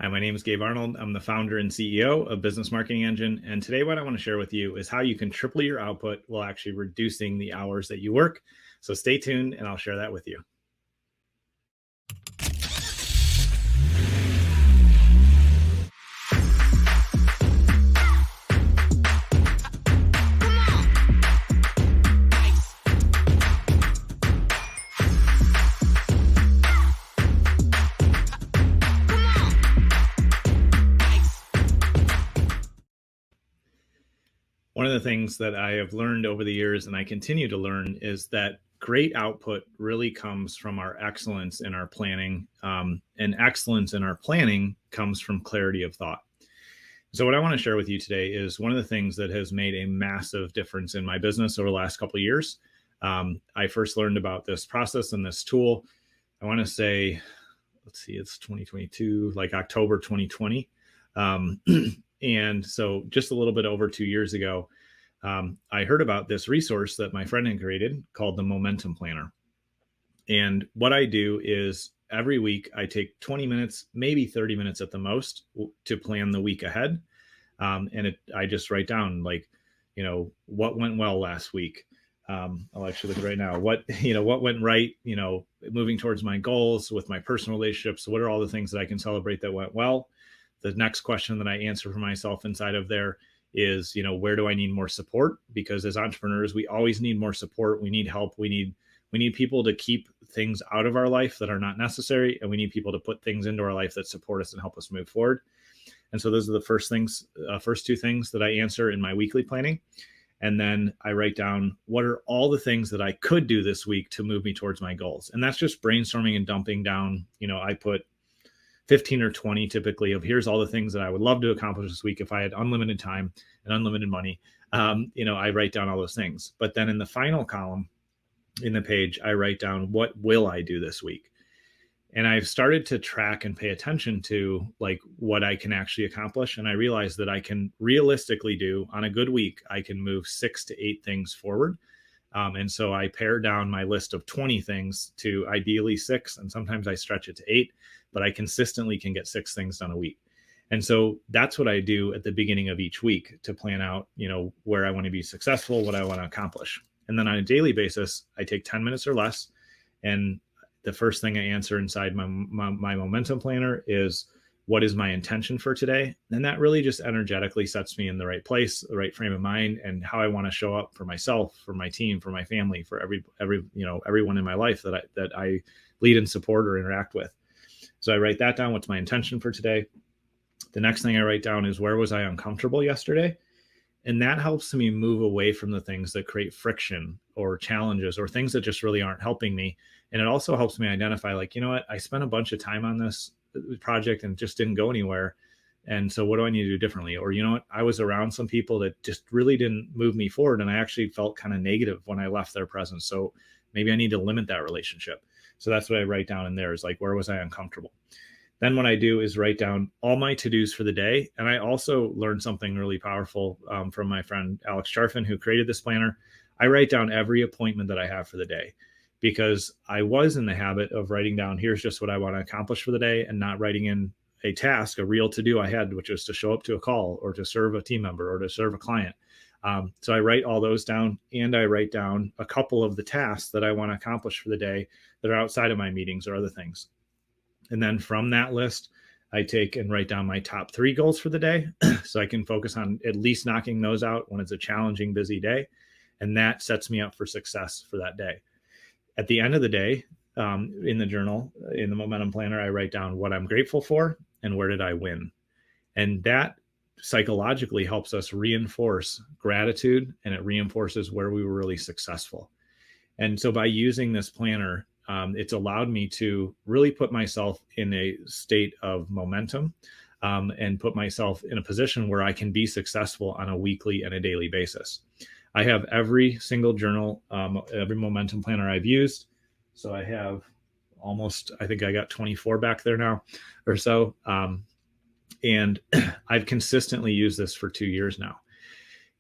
Hi, my name is Gabe Arnold. I'm the founder and CEO of Business Marketing Engine. And today, what I want to share with you is how you can triple your output while actually reducing the hours that you work. So stay tuned and I'll share that with you. One of the things that I have learned over the years, and I continue to learn, is that great output really comes from our excellence in our planning. And excellence in our planning comes from clarity of thought. So what I want to share with you today is one of the things that has made a massive difference in my business over the last couple of years. I first learned about this process and this tool, I want to say, it's 2022, like October 2020. And so just a little bit over 2 years ago, I heard about this resource that my friend had created called the Momentum Planner. And what I do is every week I take 20 minutes, maybe 30 minutes at the most, to plan the week ahead. I just write down, like, what went well last week. I'll actually look right now. What went right, moving towards my goals with my personal relationships. What are all the things that I can celebrate that went well? The next question that I answer for myself inside of there is, where do I need more support? Because as entrepreneurs, we always need more support. We need help. We need people to keep things out of our life that are not necessary. And we need people to put things into our life that support us and help us move forward. And so those are the first two things that I answer in my weekly planning. And then I write down, what are all the things that I could do this week to move me towards my goals? And that's just brainstorming and dumping down. I put 15 or 20 typically of here's all the things that I would love to accomplish this week if I had unlimited time and unlimited money. I write down all those things. But then in the final column in the page, I write down, what will I do this week? And I've started to track and pay attention to, like, what I can actually accomplish. And I realized that I can realistically do, on a good week, I can move 6 to 8 things forward. And so I pare down my list of 20 things to ideally 6. And sometimes I stretch it to 8, but I consistently can get 6 things done a week. And so that's what I do at the beginning of each week to plan out, where I want to be successful, what I want to accomplish. And then on a daily basis, I take 10 minutes or less. And the first thing I answer inside my momentum planner is, what is my intention for today? And that really just energetically sets me in the right place, the right frame of mind, and how I want to show up for myself, for my team, for my family, for everyone in my life that I lead and support or interact with. So I write that down. What's my intention for today? The next thing I write down is, where was I uncomfortable yesterday? And that helps me move away from the things that create friction or challenges or things that just really aren't helping me. And it also helps me identify, like, I spent a bunch of time on this project and just didn't go anywhere. And so what do I need to do differently? Or, I was around some people that just really didn't move me forward. And I actually felt kind of negative when I left their presence. So maybe I need to limit that relationship. So that's what I write down in there, is like, where was I uncomfortable? Then what I do is write down all my to-dos for the day. And I also learned something really powerful from my friend, Alex Charfin, who created this planner. I write down every appointment that I have for the day, because I was in the habit of writing down, here's just what I want to accomplish for the day, and not writing in a task, a real to-do I had, which was to show up to a call or to serve a team member or to serve a client. So I write all those down, and I write down a couple of the tasks that I want to accomplish for the day that are outside of my meetings or other things. And then from that list, I take and write down my top 3 goals for the day so I can focus on at least knocking those out when it's a challenging, busy day. And that sets me up for success for that day. At the end of the day, in the journal, in the Momentum Planner, I write down what I'm grateful for and where did I win. And that psychologically helps us reinforce gratitude, and it reinforces where we were really successful. And so by using this planner, it's allowed me to really put myself in a state of momentum and put myself in a position where I can be successful on a weekly and a daily basis. I have every single journal, every momentum planner I've used. So I have I think I got 24 back there now or so. And I've consistently used this for 2 years now.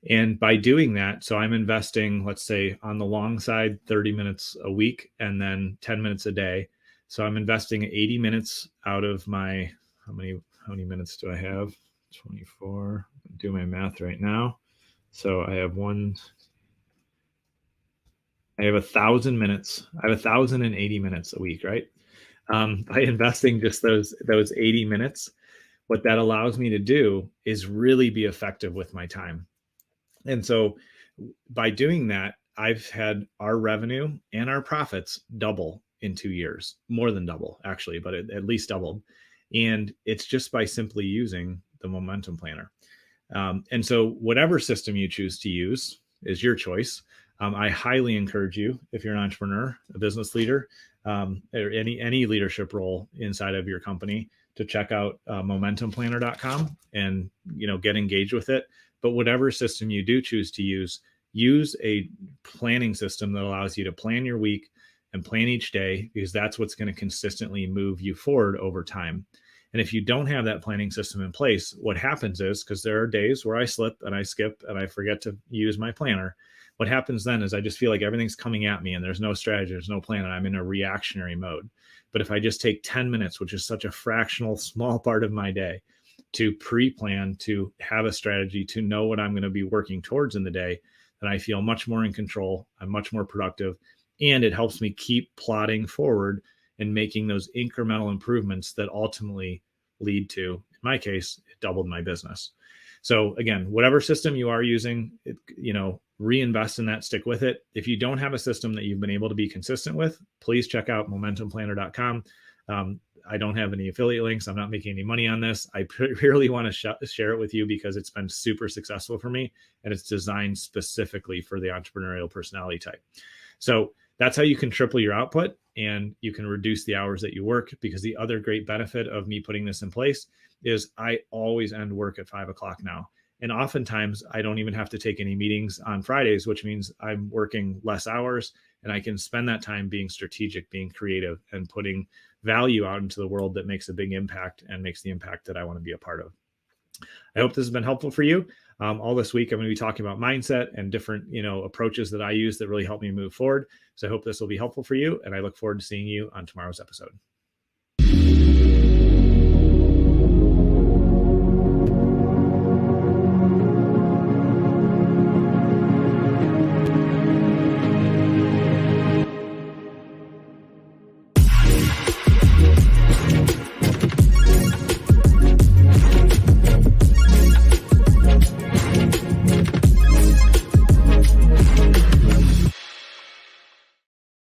And by doing that, so I'm investing, let's say on the long side, 30 minutes a week and then 10 minutes a day. So I'm investing 80 minutes out of my, how many minutes do I have? 24. Do my math right now. So I have 1,000 minutes. I have 1,080 minutes a week, right? By investing just those 80 minutes, what that allows me to do is really be effective with my time. And so by doing that, I've had our revenue and our profits double in 2 years, more than double actually, but at least doubled. And it's just by simply using the Momentum Planner. And so whatever system you choose to use is your choice. I highly encourage you, if you're an entrepreneur, a business leader, or any leadership role inside of your company, to check out momentumplanner.com and get engaged with it. But whatever system you do choose to use a planning system that allows you to plan your week and plan each day, because that's what's going to consistently move you forward over time. And if you don't have that planning system in place, what happens is, because there are days where I slip and I skip and I forget to use my planner, what happens then is I just feel like everything's coming at me and there's no strategy, there's no plan, and I'm in a reactionary mode. But if I just take 10 minutes, which is such a fractional, small part of my day, to pre-plan, to have a strategy, to know what I'm going to be working towards in the day, then I feel much more in control. I'm much more productive. And it helps me keep plotting forward and making those incremental improvements that ultimately lead to, in my case, it doubled my business. So again, whatever system you are using, reinvest in that, stick with it. If you don't have a system that you've been able to be consistent with, please check out momentumplanner.com. I don't have any affiliate links. I'm not making any money on this. I purely want to share it with you because it's been super successful for me, and it's designed specifically for the entrepreneurial personality type. So that's how you can triple your output, and you can reduce the hours that you work, because the other great benefit of me putting this in place is I always end work at 5 o'clock now. And oftentimes I don't even have to take any meetings on Fridays, which means I'm working less hours, and I can spend that time being strategic, being creative, and putting value out into the world that makes a big impact and makes the impact that I want to be a part of. I hope this has been helpful for you. All this week, I'm going to be talking about mindset and different, approaches that I use that really help me move forward. So I hope this will be helpful for you, and I look forward to seeing you on tomorrow's episode.